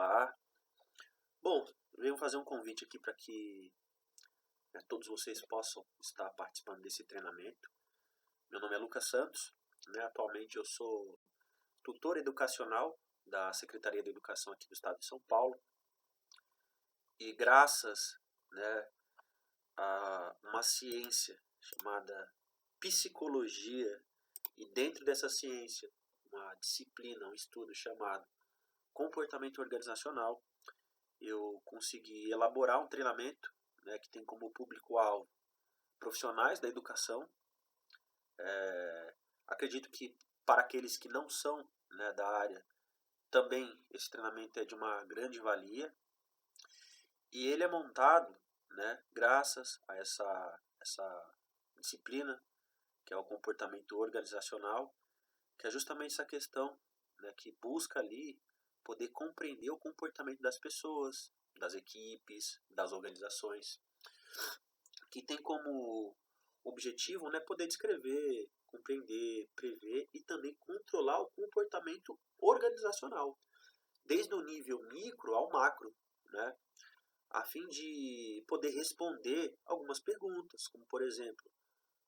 Olá. Bom, venho fazer um convite aqui para que todos vocês possam estar participando desse treinamento. Meu nome é Lucas Santos, atualmente eu sou tutor educacional da Secretaria de Educação aqui do Estado de São Paulo. E graças a uma ciência chamada psicologia, e dentro dessa ciência, uma disciplina, um estudo chamado comportamento organizacional, eu consegui elaborar um treinamento que tem como público-alvo profissionais da educação. Acredito que para aqueles que não são da área, também esse treinamento é de uma grande valia. E ele é montado graças a essa disciplina, que é o comportamento organizacional, que é justamente essa questão que busca ali poder compreender o comportamento das pessoas, das equipes, das organizações, que tem como objetivo poder descrever, compreender, prever e também controlar o comportamento organizacional, desde o nível micro ao macro, a fim de poder responder algumas perguntas, como por exemplo,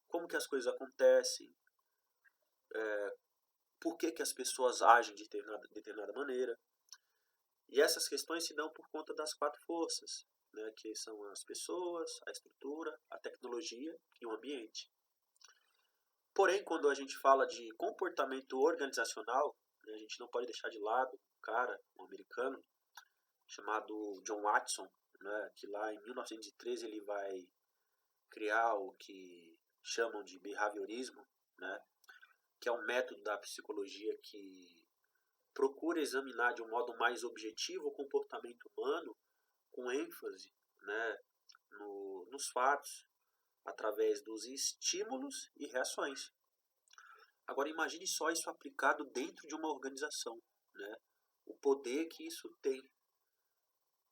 como que as coisas acontecem, por que as pessoas agem de determinada maneira. E essas questões se dão por conta das 4 forças, que são as pessoas, a estrutura, a tecnologia e o ambiente. Porém, quando a gente fala de comportamento organizacional, a gente não pode deixar de lado um americano, chamado John Watson, que lá em 1913 ele vai criar o que chamam de behaviorismo, que é um método da psicologia que procura examinar de um modo mais objetivo o comportamento humano, com ênfase nos fatos, através dos estímulos e reações. Agora imagine só isso aplicado dentro de uma organização, o poder que isso tem,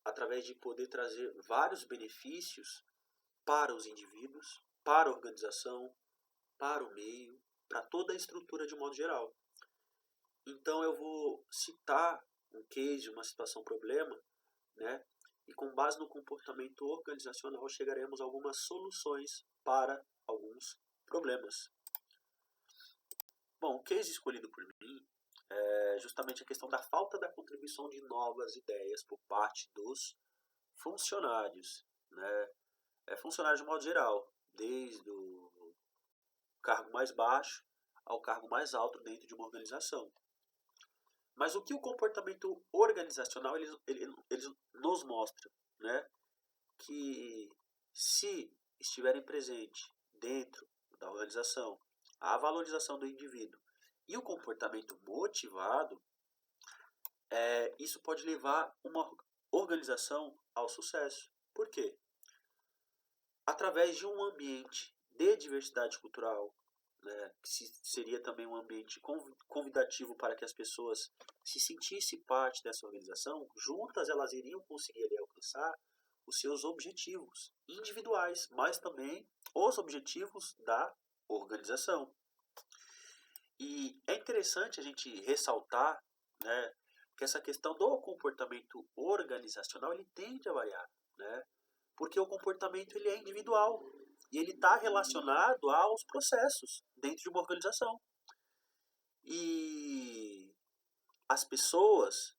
através de poder trazer vários benefícios para os indivíduos, para a organização, para o meio, para toda a estrutura de modo geral. Então eu vou citar um case, uma situação problema, e com base no comportamento organizacional chegaremos a algumas soluções para alguns problemas. Bom, o case escolhido por mim é justamente a questão da falta da contribuição de novas ideias por parte dos funcionários, funcionários de modo geral, desde o cargo mais baixo ao cargo mais alto dentro de uma organização. Mas o que o comportamento organizacional ele nos mostra? Que se estiverem presentes dentro da organização a valorização do indivíduo e o comportamento motivado, isso pode levar uma organização ao sucesso. Por quê? Através de um ambiente de diversidade cultural, que seria também um ambiente convidativo para que as pessoas se sentissem parte dessa organização, juntas elas iriam conseguir ali alcançar os seus objetivos individuais, mas também os objetivos da organização. E é interessante a gente ressaltar que essa questão do comportamento organizacional ele tende a variar, porque o comportamento ele é individual e ele está relacionado aos processos dentro de uma organização. E as pessoas,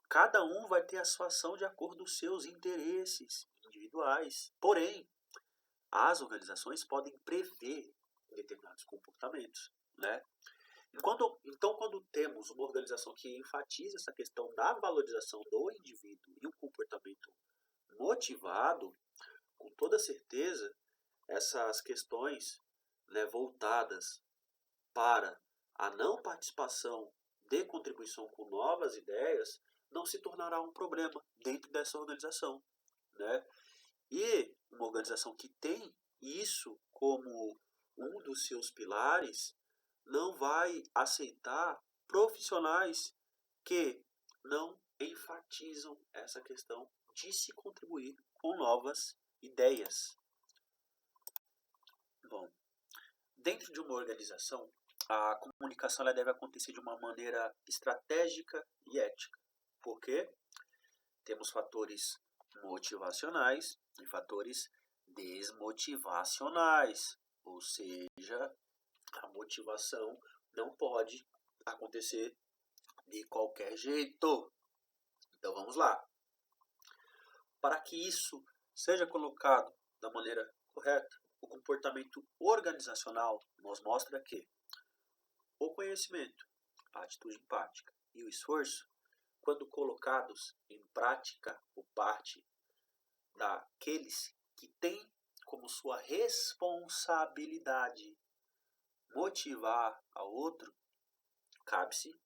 cada um vai ter a sua ação de acordo com os seus interesses individuais. Porém, as organizações podem prever determinados comportamentos, Então, quando temos uma organização que enfatiza essa questão da valorização do indivíduo e um comportamento motivado, com toda certeza, essas questões voltadas para a não participação de contribuição com novas ideias não se tornará um problema dentro dessa organização. E uma organização que tem isso como um dos seus pilares não vai aceitar profissionais que não enfatizam essa questão de se contribuir com novas ideias. Bom, dentro de uma organização, a comunicação ela deve acontecer de uma maneira estratégica e ética. quê? Temos fatores motivacionais e fatores desmotivacionais, ou seja, a motivação não pode acontecer de qualquer jeito. Então vamos lá. Para que isso seja colocado da maneira correta, o comportamento organizacional nos mostra que o conhecimento, a atitude empática e o esforço, quando colocados em prática por parte daqueles que têm como sua responsabilidade motivar ao outro, cabe-se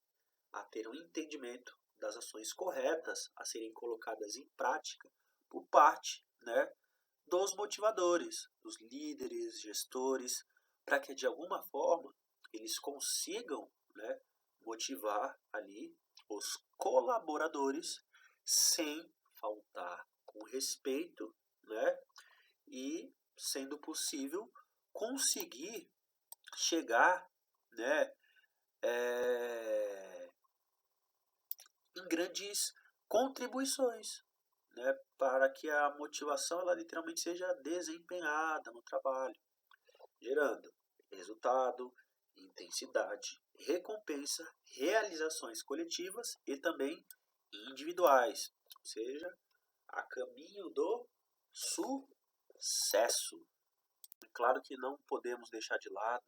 a ter um entendimento das ações corretas a serem colocadas em prática por parte, dos motivadores, dos líderes, gestores, para que de alguma forma eles consigam, motivar ali os colaboradores sem faltar com respeito, e, sendo possível, conseguir chegar, em grandes contribuições, para que a motivação ela literalmente seja desempenhada no trabalho, gerando resultado, intensidade, recompensa, realizações coletivas e também individuais, ou seja, a caminho do sucesso. Claro que não podemos deixar de lado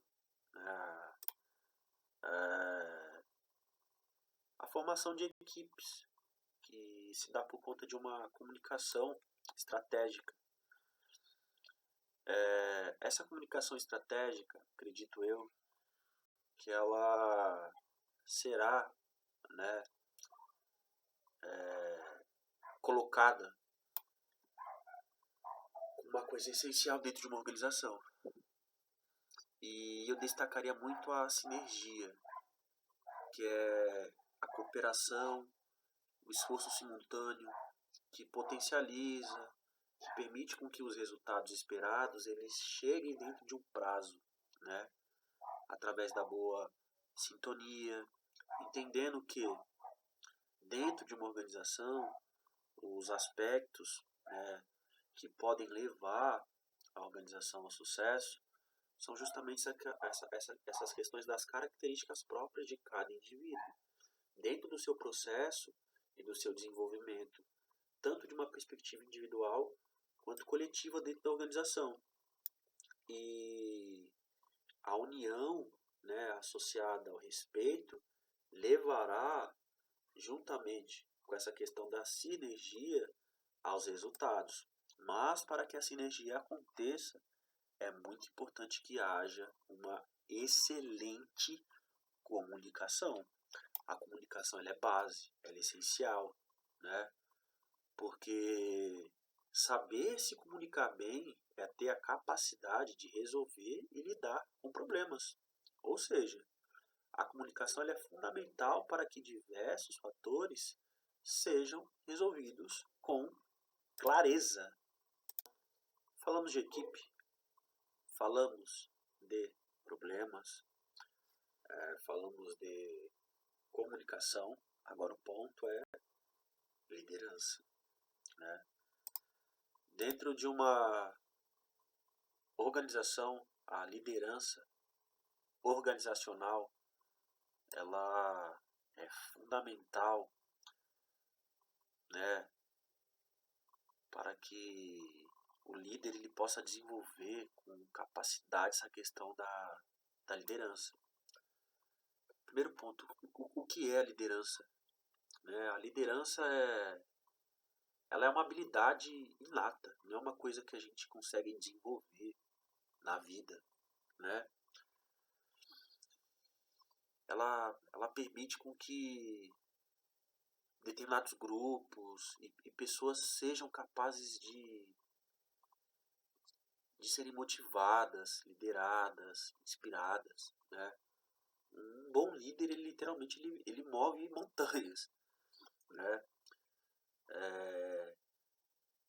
a formação de equipes, que se dá por conta de uma comunicação estratégica. Essa comunicação estratégica, acredito eu, que ela será colocada como uma coisa essencial dentro de uma organização. E eu destacaria muito a sinergia, que é a cooperação, o esforço simultâneo, que potencializa, que permite com que os resultados esperados eles cheguem dentro de um prazo, através da boa sintonia, entendendo que dentro de uma organização os aspectos que podem levar a organização ao sucesso são justamente essas questões das características próprias de cada indivíduo, dentro do seu processo e do seu desenvolvimento, tanto de uma perspectiva individual quanto coletiva dentro da organização. E a união, associada ao respeito, levará, juntamente com essa questão da sinergia, aos resultados. Mas para que a sinergia aconteça, é muito importante que haja uma excelente comunicação. A comunicação ela é base, ela é essencial, porque saber se comunicar bem é ter a capacidade de resolver e lidar com problemas. Ou seja, a comunicação ela é fundamental para que diversos fatores sejam resolvidos com clareza. Falamos de equipe, falamos de problemas, falamos de comunicação. Agora o ponto é liderança. Dentro de uma organização, a liderança organizacional ela é fundamental, para que o líder ele possa desenvolver com capacidade essa questão da liderança. Primeiro ponto, o que é a liderança? A liderança ela é uma habilidade inata, não é uma coisa que a gente consegue desenvolver na vida, Ela permite com que determinados grupos e pessoas sejam capazes de serem motivadas, lideradas, inspiradas, Um bom líder, ele literalmente ele move montanhas,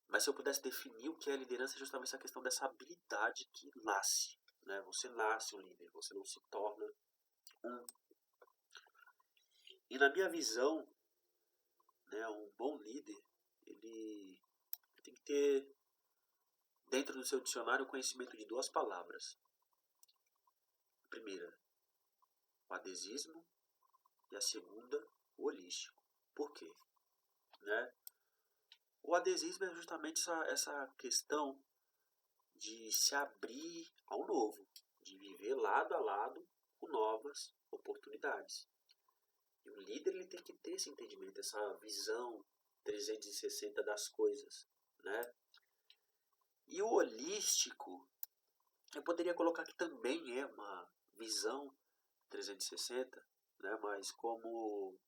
Mas se eu pudesse definir o que é liderança, é justamente essa questão dessa habilidade que nasce, Você nasce um líder, você não se torna um. E na minha visão, um bom líder, ele tem que ter dentro do seu dicionário o conhecimento de duas palavras. A primeira, o adesismo, e a segunda, o holístico. Por quê? Né? O adesismo é justamente essa questão de se abrir ao novo, de viver lado a lado com novas oportunidades. E o líder ele tem que ter esse entendimento, essa visão 360 das coisas, né? E o holístico, eu poderia colocar que também é uma visão 360, né? Mas como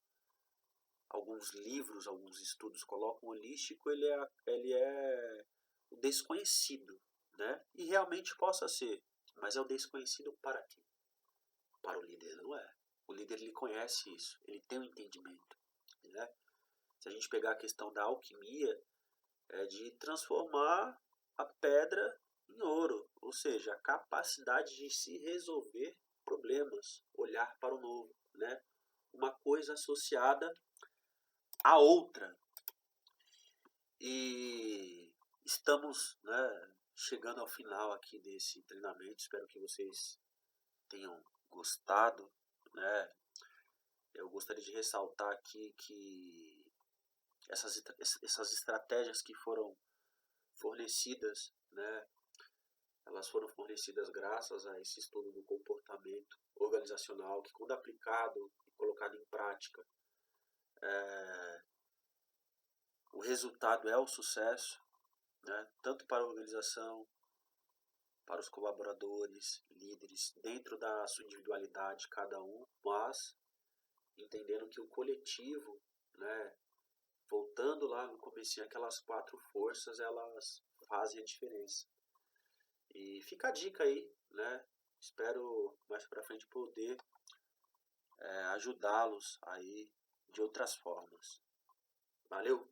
alguns livros, alguns estudos colocam, o holístico ele é o desconhecido, né? E realmente possa ser, mas é o desconhecido para quem? Para o líder, não é. O líder ele conhece isso, ele tem um entendimento, né? Se a gente pegar a questão da alquimia, é de transformar a pedra em ouro, ou seja, a capacidade de se resolver problemas, olhar para o novo, né? Uma coisa associada à outra. E estamos, né, chegando ao final aqui desse treinamento. Espero que vocês tenham gostado, né? Eu gostaria de ressaltar aqui que essas estratégias que foram fornecidas, né, elas foram fornecidas graças a esse estudo do comportamento organizacional que, quando aplicado e colocado em prática, o resultado é o sucesso, né, tanto para a organização, para os colaboradores, líderes, dentro da sua individualidade, cada um, mas entendendo que o coletivo, né, voltando lá no comecinho, aquelas 4 forças, elas fazem a diferença. E fica a dica aí, né? Espero mais pra frente poder ajudá-los aí de outras formas. Valeu!